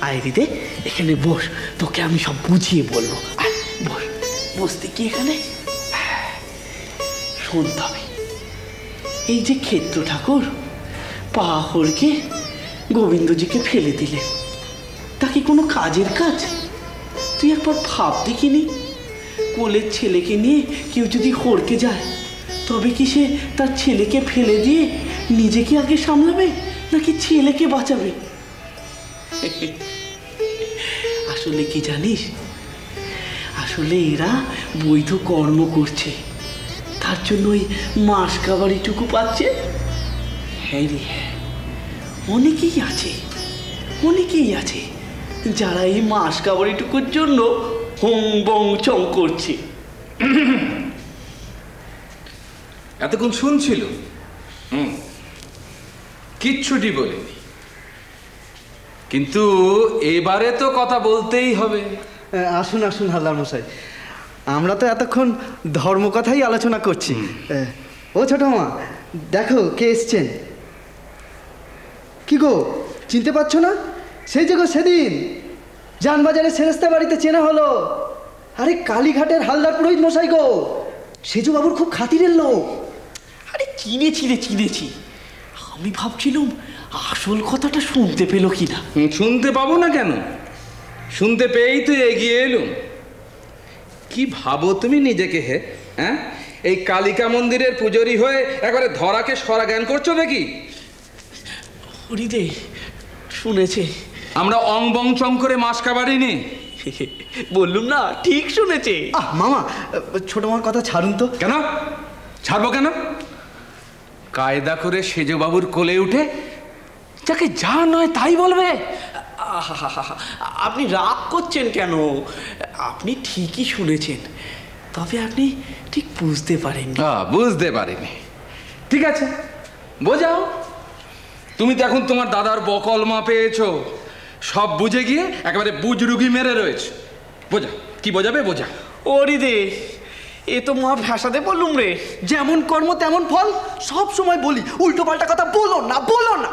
আয় দিদে, এখানে বস, তোকে আমি সব বুঝিয়ে বলবো। আয় বস, বসতে কি এখানে শোন। তবে এই যে ক্ষেত্র ঠাকুর পাহড়কে গোবিন্দজিকে ফেলে দিলেন, তা কি কোনো কাজের কাজ? তুই একবার ভাব দেখিনি, কোলের ছেলেকে নিয়ে কেউ যদি হড়কে যায়, তবে কি সে তার ছেলেকে ফেলে দিয়ে নিজেকে আগে সামলাবে নাকি ছেলেকে বাঁচাবে? আসলে কি জানিস, আসলে এরা বৈধ কর্ম করছে, তার জন্য ওই মাস কাবারিটুকু পাচ্ছে। হ্যাঁ রে হ্যাঁ, অনেকেই আছে যারা এই মাস কাবারিটুকুর জন্য হং বং চং করছে। এতক্ষণ শুনছিল, কিচ্ছুটি বলিনি, কিন্তু এবারে তো কথা বলতেই হবে। আসুন আসুন হালদার মশাই, আমরা তো এতক্ষণ ধর্ম কথাই আলোচনা করছি। ও ছোট মা, দেখো কে এসছেন। কি গো, চিনতে পারছো না? সেই যে গো সেদিন জানবাজারে সেরেস্তা বাড়িতে চেনা হলো। আরে কালীঘাটের হালদার পুরোহিত মশাই গো, সেজু বাবুর খুব খাতিরের লোক। আরে চিনেছি। আমি ভাবছিলাম আসল কথাটা শুনতে পেল কিনা। শুনতে পাবো না কেন, শুনতে পেয়েই তো এগিয়ে এলুম। কি ভাবো তুমি নিজেকে? হ্যাঁ, এই কালিকা মন্দিরের পূজারী হয়ে একবারে ধরাকে সরা জ্ঞান করছো নাকি? হরিদে শুনেছে আমরা অং বং চং করে মাস কাবারি নি। বললুম না, ঠিক শুনেছে। মামা, ছোট মার কথা ছাড়ুন তো। কেন ছাড়বো কেন? কায়দা করে সেজবাবুর কোলে উঠে যাকে যা নয় তাই বলবে। আপনি রাগ করছেন কেন? আপনি ঠিকই শুনেছেন, তবে আপনি ঠিক বুঝতে পারেননি। বুঝতে পারিনি, ঠিক আছে বোঝাও। তুমি তো এখন তোমার দাদার বকলমা পেয়েছো, সব বুঝে গিয়ে একেবারে বুজরুগি মেরে রয়েছে। বোঝা, কি বোঝাবে বোঝা। ওরি দে, এ তো মহা ভাষাতে বললুম রে। যেমন কর্ম তেমন ফল, সব সময় বলি উল্টো পাল্টা কথা বলো না।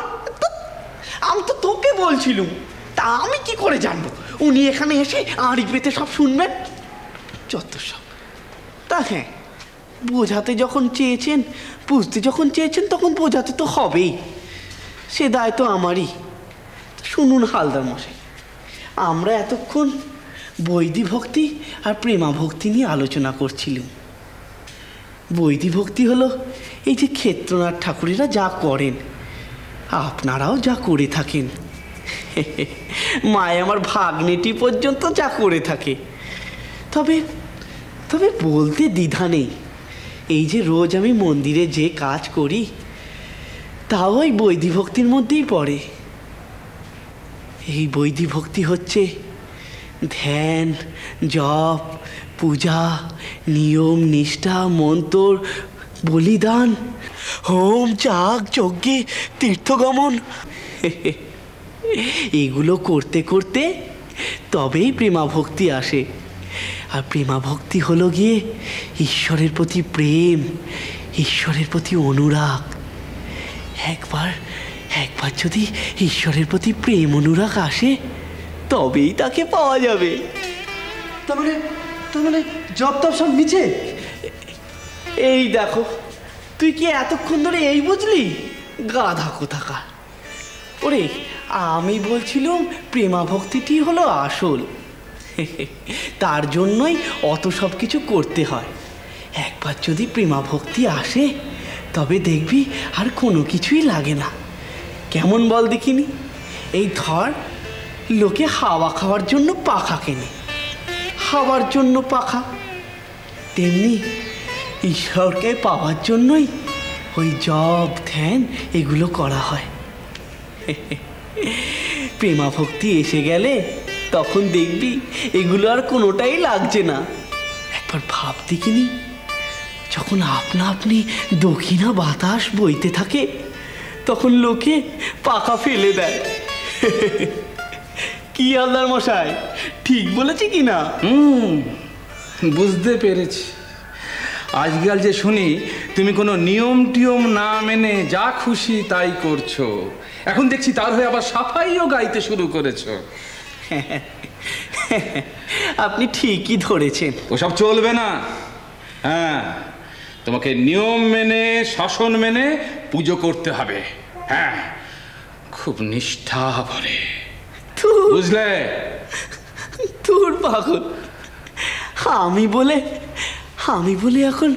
আমি তো তোকে বলছিলুম, তা আমি কি করে জানবো উনি এখানে এসে আড়ি পেতে সব শুনবেন? যত সব। তা হ্যাঁ, বোঝাতে যখন চেয়েছেন, বুঝতে যখন চেয়েছেন, তখন বোঝাতে তো হবেই, সে দায় তো আমারই। শুনুন হালদার মশাই, আমরা এতক্ষণ বৈদি ভক্তি আর প্রেমা ভক্তি নিয়ে আলোচনা করছিলাম। বৈদি ভক্তি হলো এই যে ক্ষেত্রনাথ ঠাকুরেরা যা করেন, আপনারাও যা করে থাকেন, মায় আমার ভাগ্নেটি পর্যন্ত যা করে থাকে। তবে বলতে দ্বিধা নেই, এই যে রোজ আমি মন্দিরে যে কাজ করি, তাও ওই বৈদি ভক্তির মধ্যেই পড়ে। এই বৈদি ভক্তি হচ্ছে ধ্যান, জপ, পূজা, নিয়ম, নিষ্ঠা, মন্ত্র, বলিদান, হোম, যাগ, যজ্ঞে, তীর্থগমন, এগুলো করতে করতে তবেই প্রেমা ভক্তি আসে। আর প্রেমা ভক্তি হলো গিয়ে ঈশ্বরের প্রতি প্রেম, ঈশ্বরের প্রতি অনুরাগ। একবার যদি ঈশ্বরের প্রতি প্রেম অনুরাগ আসে, তবেই তাকে পাওয়া যাবে। তার মানে জব টপ সব মিছে? এই দেখো, তুই কি এতক্ষণ ধরে এই বুঝলি? গাধা কোথাকার। ওরে, আমি বলছিলাম প্রেমা ভক্তিটি হলো আসল, তার জন্যই অত সব কিছু করতে হয়। একবার যদি প্রেমা ভক্তি আসে, তবে দেখবি আর কোনো কিছুই লাগে না। কেমন বল দেখিনি? এই ধর, লোকে হাওয়া খাওয়ার জন্য পাখা কেনে, হাওয়ার জন্য পাখা, তেমনি ঈশ্বরকে পাওয়ার জন্যই ওই জপ, ধ্যান এগুলো করা হয়। প্রেমা ভক্তি এসে গেলে তখন দেখবি এগুলো আর কোনোটাই লাগছে না। একবার ভাব দেখিনি, যখন আপনা আপনি দক্ষিণা বাতাস বইতে থাকে, তখন লোকে পাখা ফেলে দেয়। কি হালদার মশাই, ঠিক বলেছি কি না? বুঝতে পেরেছি। আজকাল যে শুনি তুমি কোনো নিয়ম টিয়ম না মেনে যা খুশি তাই করছো, এখন দেখছি তার হয়ে আবার সাফাইও গাইতে শুরু করেছো। আপনি ঠিকই ধরেছেন। ওসব চলবে না। হ্যাঁ, তোমাকে নিয়ম মেনে, শাসন মেনে পুজো করতে হবে। হ্যাঁ, খুব নিষ্ঠা ভরে, বুঝলে? তোর পাগল, আমি বলে এখন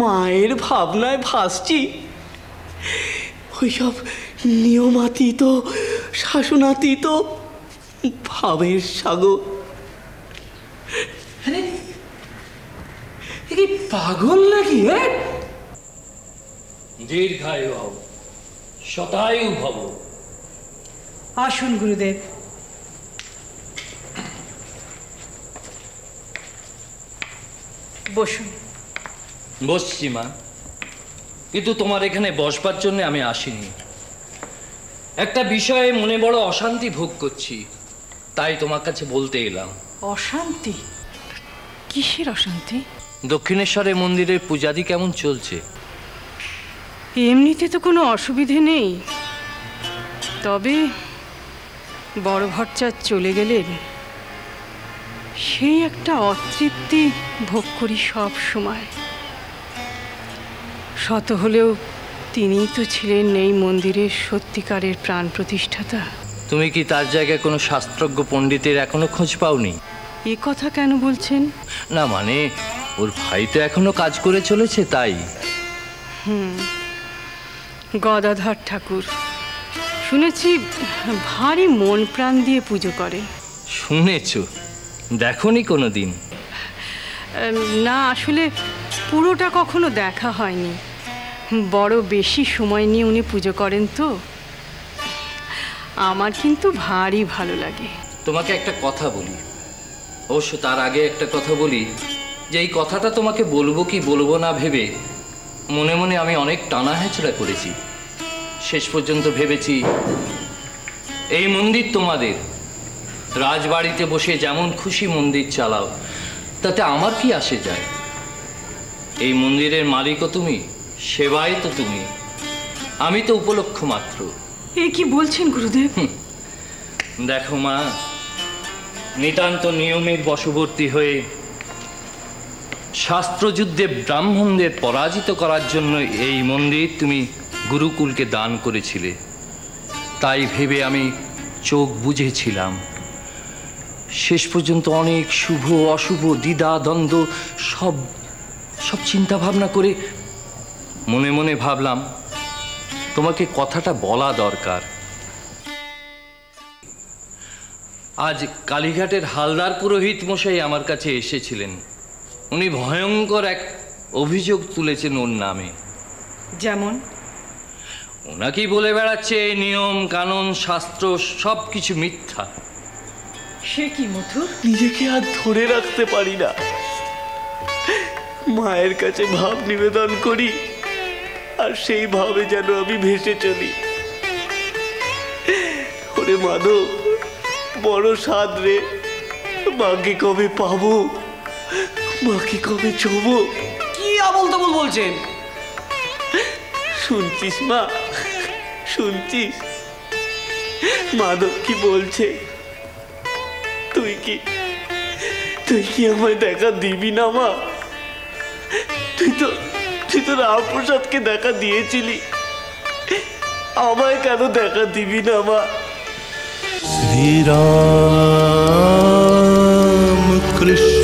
মায়ের ভাবনায় ভাসছি। ওইসব নিয়মাতীত, শাসনাতীত ভাবের সাগর। কি পাগল নাকি? দীর্ঘায়ু হব, শতায়ু ভব। আসুন গুরুদেব। বসুন। বসছি মা, কিন্তু তোমার এখানে বসবার জন্য আমি আসিনি। একটা বিষয়ে মনে বড় অশান্তি ভোগ করছি, তাই তোমার কাছে বলতে এলাম। অশান্তি? কিসের অশান্তি? দক্ষিণেশ্বরে মন্দিরের পূজাদি কেমন চলছে? এমনিতে তো কোনো অসুবিধে নেই, তবে বড় ভট্টাচার্য চলে গেলেন, সেই একটা অতৃপ্তি ভোগ করি সব সময়। শত হলেও তিনিই তো ছিলেন এই মন্দিরের সত্যিকারের প্রাণ প্রতিষ্ঠাতা। তুমি কি তার জায়গায় কোনো শাস্ত্রজ্ঞ পণ্ডিতের এখনো খোঁজ পাওনি? এ কথা কেন বলছেন? না মানে, ওর ভাই তো এখনো কাজ করে চলেছে, তাই। গদাধর ঠাকুর শুনেছি ভারী মন প্রাণ দিয়ে পুজো করে। শুনেছ? দেখনি কোনো দিন? না, আসলে পুরোটা কখনো দেখা হয়নি। বড় বেশি সময় নিয়ে উনি পুজো করেন তো। আমার কিন্তু ভারী ভালো লাগে। তোমাকে একটা কথা বলি, অবশ্য তার আগে একটা কথা বলি, যে এই কথাটা তোমাকে বলবো কি বলবো না ভেবে মনে মনে আমি অনেক টানা হেঁচড়া করেছি। শেষ পর্যন্ত ভেবেছি এই মন্দির তোমাদের, রাজবাড়িতে বসে যেমন খুশি মন্দির চালাও, তাতে আমার কি আসে যায়? এই মন্দিরের মালিকও তুমি, সেবাই তো তুমি, আমি তো উপলক্ষ মাত্র। এ কি বলছেন গুরুদেব? দেখো মা, নিতান্ত নিয়মের বশবর্তী হয়ে শাস্ত্রযুদ্ধে ব্রাহ্মণদের পরাজিত করার জন্য এই মন্দির তুমি গুরুকুলকে দান করেছিলে, তাই ভেবে আমি চোখ বুঝেছিলাম। শেষ পর্যন্ত অনেক শুভ অশুভ দ্বিধা দ্বন্দ্ব সব চিন্তা ভাবনা করে মনে মনে ভাবলাম তোমাকে কথাটা বলা দরকার। আজ কালীঘাটের হালদার পুরোহিত মশাই আমার কাছে এসেছিলেন। উনি ভয়ঙ্কর এক অভিযোগ তুলেছেন ওর নামে। যেমন? ওনাকেই বলে বেড়াচ্ছে নিয়ম কানুন শাস্ত্র সব কিছু মিথ্যা। সে কি মথুর? নিজেকে আর ধরে রাখতে পারি না। মায়ের কাছে ভাব নিবেদন করি, আর সেই ভাবে যেন আমি ভেসে চলি। ওরে মাধব, বড় সাদ রে, মাকে কবে পাবো, মাকে কবে ছোবো। কি আবল তাবল বলছেন? শুনছিস মা, শুনছিস মাধব কি বলছে? তুই কি আমায় দেখা দিবি না মা? তুই তো রামপ্রসাদকে দেখা দিয়েছিলি, আমায় কেন দেখা দিবি না মা? শ্রীরাম কৃষ্ণ